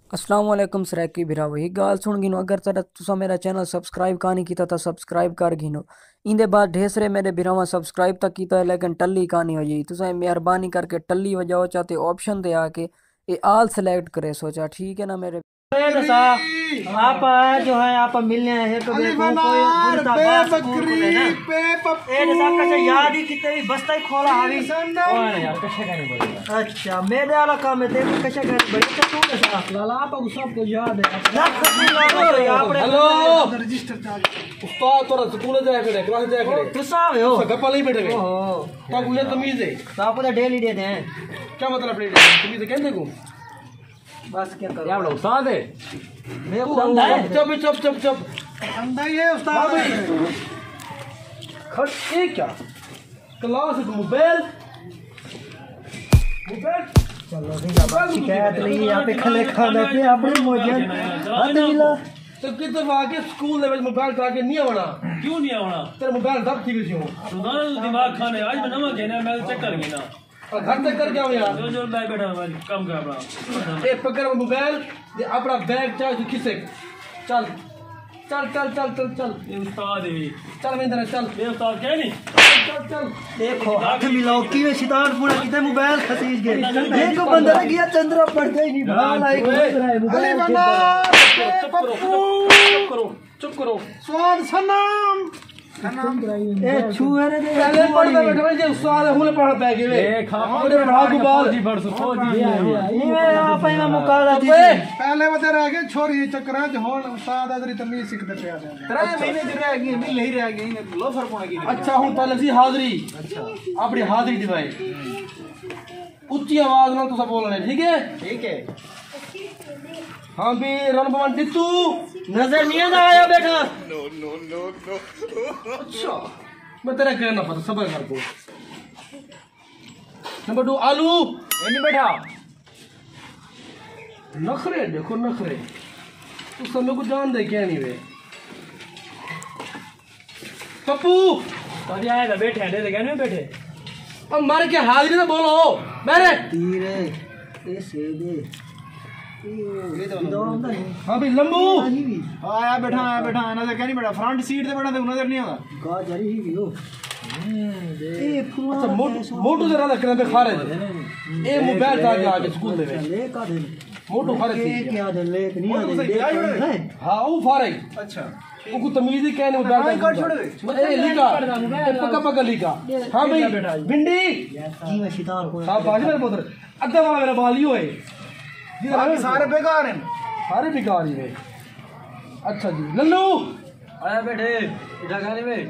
अस्सलाम वालेकुम सराकी भिरा वही गाल सुन गिनो अगर तरा तुसा मेरा चैनल सब्सक्राइब कहानी कीता तो सब्सक्राइब कर गिनो। इंदे बाद ढेसरे मेरे भिरावा सब्सक्राइब तक कीता है लेकिन टल्ली कहानी हो जी तुसा मेहरबानी करके टल्ली वजाओ चाहते ऑप्शन दे आके ये आल सेलेक्ट करे सोचा ठीक है ना मेरे आप जो है आप मिलने हैं तो याद ही कितने भी बस्ता ही खोला हावी अच्छा मेरे वाला काम है देखो कैसे कर बड़ी लाला आप सबको याद है हेलो रजिस्टर चार्ज उस्ताद तोरा स्कूल जाया करे क्लास जाया करे तू साहब हो गप्पा नहीं बैठे ओहो क्या मुझे तमीज है तो आप तो डेली देते हैं क्या मतलब डेली तमीज कहते को बस क्या करो क्या बड़ा उस्ताद है मेरे को अंधा है चुप चुप चुप चुप अंधा ही है उस्ताद खट ये क्या क्लास मोबाइल मोबाइल चलो शिकायत नहीं यहाँ पे खले खाने पे अपने मौजूद हद मिला तो कितने आके स्कूल में मोबाइल चला के नहीं आना क्यों नहीं आना तेरा मोबाइल दब थी किसी हो सुधार दिमाग खाने आज मैं नमक है ना मैं चेक कर गया ना और घर तक कर क्या हो यार जो बैग बैठा मैं कम कर अपना ए पकड़ मोबाइल ये अपना बैग चाहे खिसे चल चल चल चल चल चल ये उस्ताद है चल मैं इधर चल ये उस्ताद क्या नहीं चल चल देखो हाथ मिलाओ कि वे सितार पूरा कितने मोबाइल खसीज गए एक बंदा गया चंद्रा पड़ता ही नहीं भाल आई मोबाइल चुप करो स्वाद सनम ए छुए रे पहले पढ़ता बैठा जे उस्ताद हुने पढ़ पै गए ए खा और पढ़ा को बाल जी बढ़ सो जी ये आप में मुकाला दी पहले बता रह गए छोरी चक्कर च होन उस्ताद अदरी तमीज सिखते पे आ जाए 3 महीने दी रह गई मिल नहीं रह गई लो फर्क होने की अच्छा हूं पहले सी हाजिरी अच्छा अपनी हाजिरी दिवाए उच्ची आवाज में तुसा बोलना ठीक है हाँ भी रणभवन टिट्टू नजर नहीं आया बेटा अच्छा मैं तेरा कहना पता सबर कर को नंबर 2 आलू ये नहीं बैठा नखरे देखो नखरे तू सब को जान दे क्या नहीं वे पप्पू तो आया था बैठे हैं दे कहने बैठे अब मार के हाजिरी ना बोलो मेरे तीर ये से दे हाँ भी लंबू आया बैठा नजर क्या नहीं बैठा फ्रंट सीट पे बैठा नजर नहीं आता का जरी ही लो ए अच्छा मोटू जरा रखने पे खा रहे थे ए मोबाइल था आगे स्कूल में ले का दे मोटू खा रहे के थे क्या दे ले नहीं आ दे हाँ वो फारेग अच्छा उनको तमीज ही कहने मोबाइल का छोड़ दे ए लीका पक्का पक्का लीका हाँ भाई भिंडी की में सितार को साहब बाजी मेरे पुत्र अद्धा वाला मेरा बाल ही होए सारे बेकार हैं सारे बेकार ही है अच्छा जी लल्लू आया बैठे इधर खाने में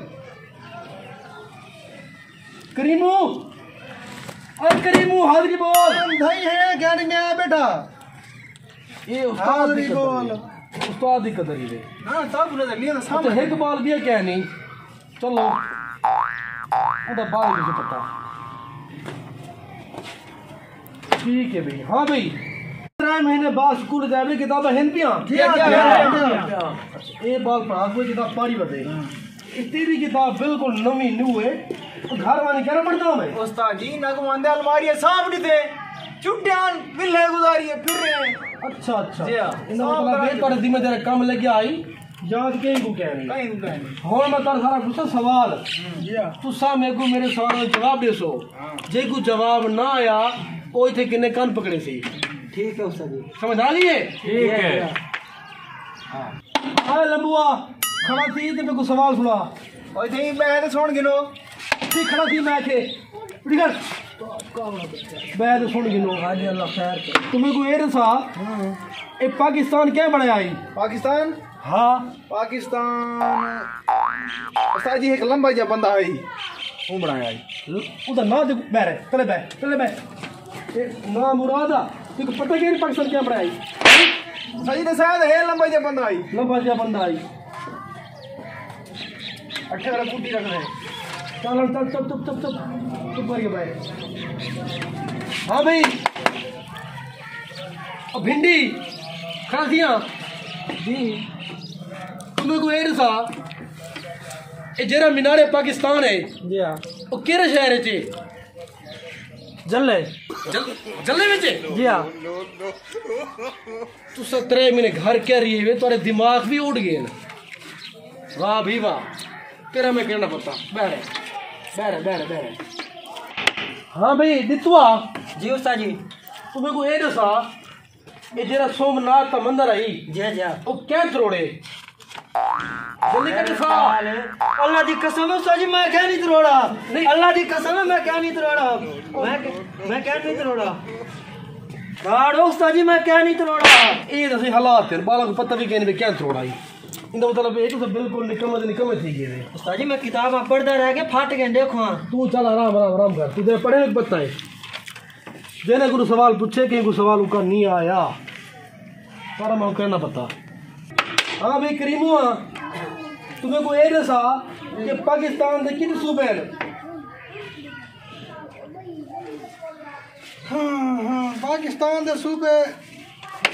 करीमू अरे करीमू हाजिरी बोल भाई है क्या नहीं आया बेटा ये उस्ताद की बोल उस्ताद की कदर ही है हां तब नजर नहीं आता अच्छा सामने एक बाल भी है क्या नहीं चलो उधर बाल मुझे पता ठीक है भाई हाँ भाई 3 महीने बाद स्कूल जावे किताबें हिंदियां ये बाल पढ़ा कोई किताब पारी बते इतनी भी किताब बिल्कुल नवी न्यू है तो घर वाले क्या पढ़ता मैं उस्ताद जी ना को मंदे अलमारी साफ नहीं थे चुट्टियान बिल्ले गुजारी है फिर रहे हैं अच्छा अच्छा इन मतलब ये पर जिम्मेदारी कम लग गया आई याद कहीं को क्या नहीं कहीं हो मैं तार सारा पूछा सवाल तू सा मेरे को मेरे सवाल का जवाब दे सो जे को जवाब ना आया ओ थे किने कान पकड़े सी ठीक है उस्ताद जी समझ आ गई है ठीक है हां लंबुआ खड़ा थी ते को सवाल सुना ओए थे मैं तो सुन गिनो ती खड़ा थी मैं के बिगड़ मैं तो सुन गिनो आज अल्लाह खैर करे तुम्हें को ये रसा ए पाकिस्तान क्या बनाया आई पाकिस्तान हाँ पाकिस्तान उस्ताद जी एक लंबा जा बंदा है वो बनाया आई उधर ना दे बैरे चले बै ए ना मुरादा तुझे पता क्या नहीं पाकिस्तान क्या बनाया आई सही तो शायद है लंबा जा बंदा है लंबा जा बंदा आई 18 फुट रख रहे चल चल चल चुप चुप चुप चुप करके बैठ हाँ भाई अब भिंडी खासियाँ जी तुम्हें को एर सा ये जरा मीनारे पाकिस्तान है जी हां वो केरे शहर है चे जल्ले जल्दी में जी हाँ तू 3 महीने घर क्या रही है थोड़े दिमाग भी उड़ गए ना वाह भी वाह तेरा मैं कहना पता बैठे बैठे बैठे बैठे हाँ भाई दितुआ जी उस्ताद जी तुम्हें को ये दसा ये जरा सोमनाथ का मंदिर आई जी जी वो क्या तरोड़े जल्दी कर दसा अल्लाह दी कसम है उस्ताद जी मैं क्या नहीं तरोड़ा अल्लाह दी कसम है मैं क्या नहीं तरोड़ा मैं क्या नहीं तरोड़ा गाड़ो उस्ताद जी मैं क्या नहीं तरोड़ा ये दसी हालात है बाला को पता भी कहने पे क्या तरोड़ा आई इनका मतलब ये तो बिल्कुल निकम्मे थी गए उस्ताद जी मैं किताब पढ़ता रह के फट गए देखो तू चल आराम आराम आराम कर तू तेरे पढ़े पता है जेने गुरु सवाल पूछे कि को सवाल उनका नहीं आया सारा मैं कहना पता हाँ भाई करीमो तुम्हें को ये दसा कि पाकिस्तान के कितने सूबे हैं पाकिस्तान के सूबे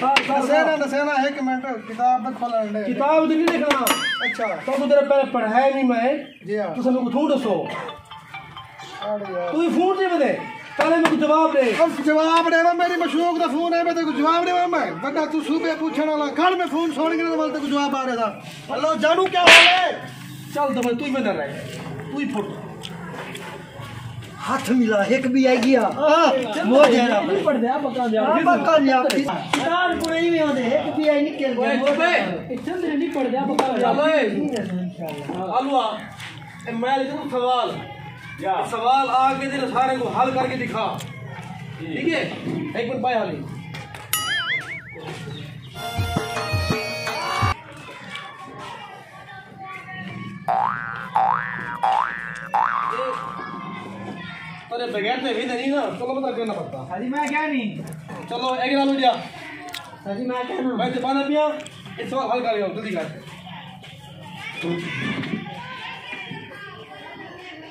नसेना 1 मिनट किताब में खोलन दे किताब तो नहीं देखना अच्छा तो तेरे पहले पढ़ाया नहीं मैं जी हाँ तू समय को थू दसो तू ही फोन से बदे पहले मेरे को जवाब दे अब जवाब देना मेरी मशूक का फोन है मैं तेरे को जवाब देवा मैं बड़ा तू सूबे पूछने वाला घर में फोन छोड़ के तो तेरे को जवाब आ रहा था हेलो जानू क्या हाल है चल तो मैं तू ही में रहे तू ही फोटो हाथ मिला एक भी आई गया मोह जरा पढ़ दे बता दे बता लिया किताब पूरे ही में होते एक भी आई निकल गया चंद्र नहीं पढ़ दे बता दे अलवा मैं लेके तू सवाल सवाल आगे तेरे सारे को हल करके दिखा ठीक है एक मिनट पाए हाली अरे बगैर तो ही नहीं ना चलो मतलब करना पड़ता अजी मैं क्या नहीं चलो एक डाल हो जा अजी मैं क्या ना मैं जबाना पिया इस सवाल हल कर जल्दी कर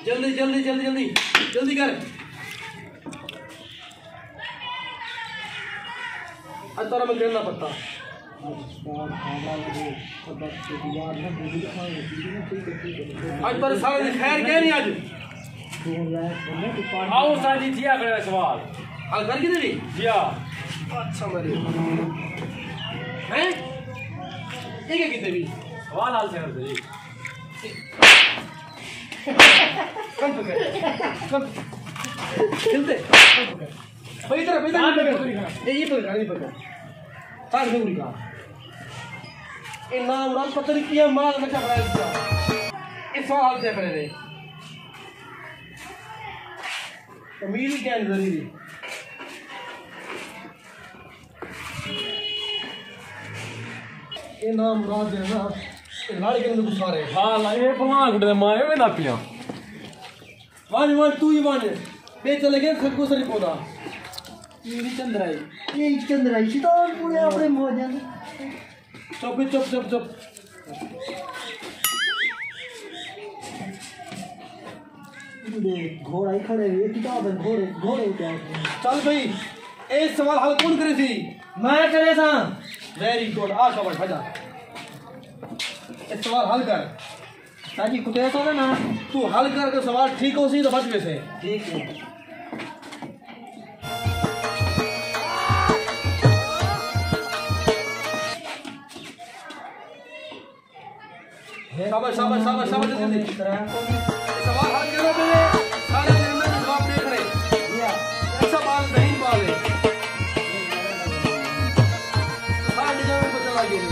जल्दी जल्दी जल्दी जल्दी जल्दी कर आज तारा मैं करना पड़ता आज तारे सारे दिन खैर क्या नहीं आज आओ साजी दिया करे सवाल हल कर के देवी दिया अच्छा मेरे हैं एक एक देवी सवाल हाल से कर दे कम पकड़ कम चलते भाई इधर ये पकड़ नहीं पकड़ तार में उड़ी का ये नाम राम पता नहीं किया माल बच्चा बड़ा इसका इस सवाल से पहले अमीरी क्या नजरी ये नाम राज है ना लाड़ के अंदर गुस्सा रहे हां लाए पलां गुडे माए में ना पिया वन वन तू ही वन पे चले गए सबको सरी पौधा ये चंद्र आई ये चंद्र आई सीतान पूरे अपने मोह जान चुप चुप चुप चुप घोड़ा ही खड़े हुए किताब है घोड़े घोड़े क्या चल भाई एक सवाल हल कौन करे थी मैं करे था वेरी गुड आ शाबाश भजा एक सवाल हल कर साजी कुटे तो ना तू हल कर के सवाल ठीक हो सी तो बच वैसे ठीक है शाबाश शाबाश शाबाश शाबाश जल्दी सवाल हल करो मेरे सारे दिन में जवाब दे खड़े ऐसा बाल नहीं पाले सारे जगह पे चला गया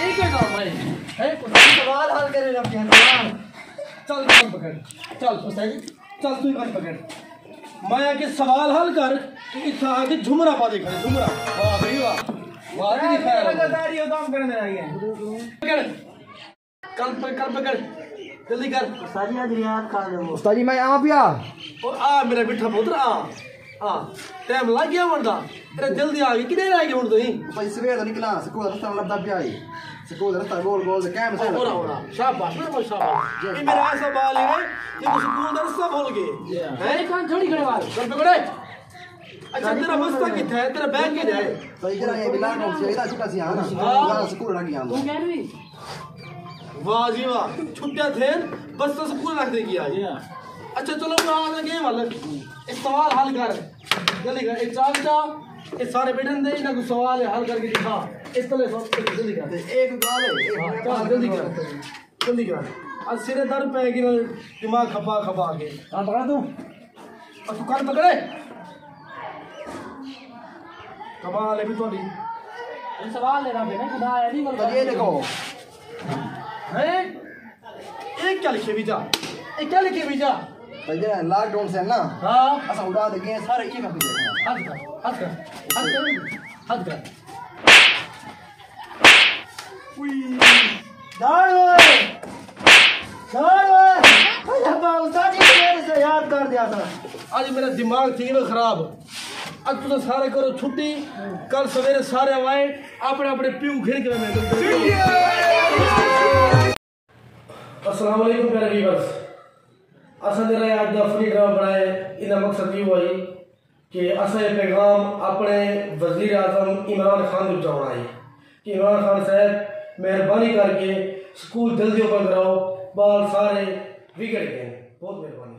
एक ही काम है सवाल हल करे ना पिया सवाल चल कान पकड़ चल चल तू कान पकड़ माया के सवाल हल कर इस आगे झुमरा पा दे खड़े झुमरा वाह भाई वाह वाह नहीं खैर लगातार ये काम करने लगे पकड़ कान पकड़ जल्दी कर साजी आज रियाद खा दे वो उस्ताद जी मैं यहाँ पिया और आ मेरा बिठा पुत्र आ टाइम लग गया मुंडा अरे जल्दी आ गई किधर आ गई मुंड तू भाई सवेर दा निकला स्कूल रास्ता लगदा पिया ही स्कूल रास्ता गोल गोल से कैम से और शाबाश मेरा शाबाश ये मेरा ऐसा बाल है कि तू स्कूल का रास्ता भूल गए हैं कान थोड़ी खड़े वाल कर पकड़े अच्छा तेरा बस्ता किथे है तेरा बैग किधर है तो इधर ये बिला को से इधर छुटा सी आना स्कूल लग गया तू कह रही वाह जी वाह छुट्टियां थे बस तो स्कूल रख दे किया अच्छा चलो मैं आ गए वाले इस सवाल हल कर जल्दी कर। एक चाचा ये सारे बैठे दे इन्हें को सवाल हल करके दिखा। इस तरह जल्दी कर। एक गाल है चल जल्दी कर जल्दी कर। आज सिरे दर पे कि दिमाग खपा खपा के। हां पकड़ तू और तू कान पकड़े कमाल है भी थोड़ी ये सवाल लेना बेटा खुदा है नहीं बोल ये देखो है। एक क्या लिखे बीजा एक क्या लिखे बीजा। भैया लॉकडाउन से ना हाँ असा उड़ा दे गए सारे ये मैं देखना हाथ कर हाथ कर हाथ कर हाथ कर। दाड़ ओए भैया उस्ताद जी मेरे से याद कर दिया था। आज मेरा दिमाग थी ना खराब। आज तुम सारे करो छुट्टी कल सवेरे सारे आए अपने अपने प्यू घेर के मैं अस्सलाम वालेकुम प्यारे व्यूअर्स। असा जरा आज दा फ्री ड्रामा बनाए इनका मकसद ये हुआ कि असा ये पैगाम अपने वजीर आजम इमरान खान को पहुंचाना है कि इमरान खान साहब मेहरबानी करके स्कूल जल्दी ओपन कराओ बाल सारे बिगड़ गए। बहुत मेहरबानी।